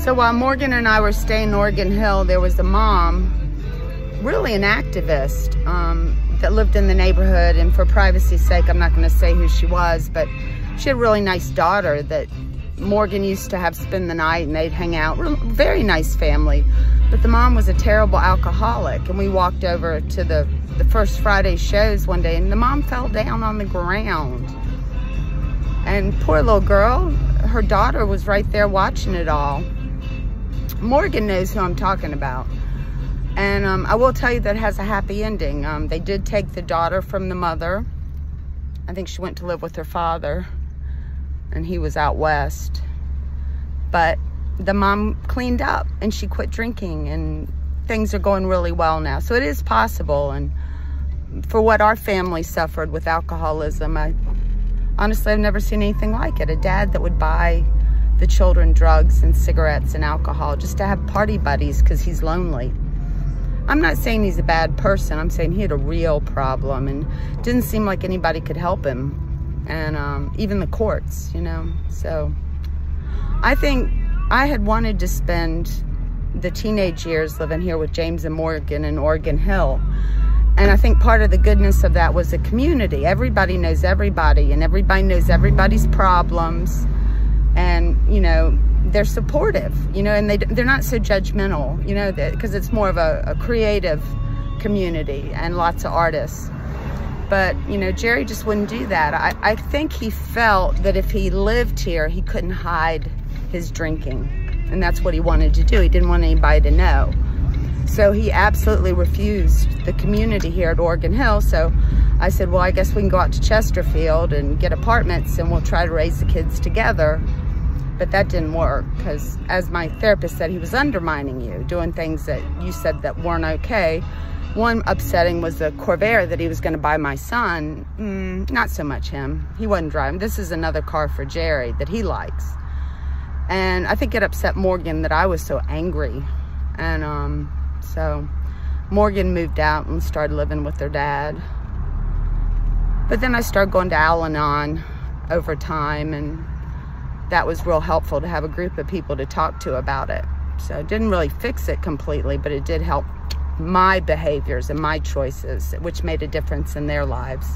So while Morgan and I were staying in Oregon Hill, there was a mom, really an activist, that lived in the neighborhood. And for privacy's sake, I'm not going to say who she was, but she had a really nice daughter that Morgan used to have spend the night, and they'd hang out. Very nice family. But the mom was a terrible alcoholic, and we walked over to the first Friday shows one day, and the mom fell down on the ground. And poor little girl, her daughter was right there watching it all. Morgan knows who I'm talking about. And I will tell you that it has a happy ending. They did take the daughter from the mother. I think she went to live with her father, and he was out west. But the mom cleaned up, and she quit drinking, and things are going really well now. So it is possible. And for what our family suffered with alcoholism, honestly, I've never seen anything like it. A dad that would buy the children drugs and cigarettes and alcohol just to have party buddies because he's lonely. I'm not saying he's a bad person. I'm saying he had a real problem, and didn't seem like anybody could help him. And even the courts, you know. So I think I had wanted to spend the teenage years living here with James and Morgan in Oregon Hill. And I think part of the goodness of that was a community. Everybody knows everybody, and everybody knows everybody's problems. And, you know, they're supportive, you know, and they're not so judgmental, you know, because it's more of a creative community and lots of artists. But, you know, Jerry just wouldn't do that. I think he felt that if he lived here, he couldn't hide his drinking. And that's what he wanted to do. He didn't want anybody to know. So he absolutely refused the community here at Oregon Hill. So I said, well, I guess we can go out to Chesterfield and get apartments, and we'll try to raise the kids together. But that didn't work, because as my therapist said, he was undermining you, doing things that you said that weren't okay. One upsetting was the Corvair that he was going to buy my son. Not so much him. He wasn't driving. This is another car for Jerry that he likes. And I think it upset Morgan that I was so angry. And so Morgan moved out and started living with their dad. But then I started going to Al-Anon over time, and that was real helpful to have a group of people to talk to about it. So it didn't really fix it completely, but it did help my behaviors and my choices, which made a difference in their lives.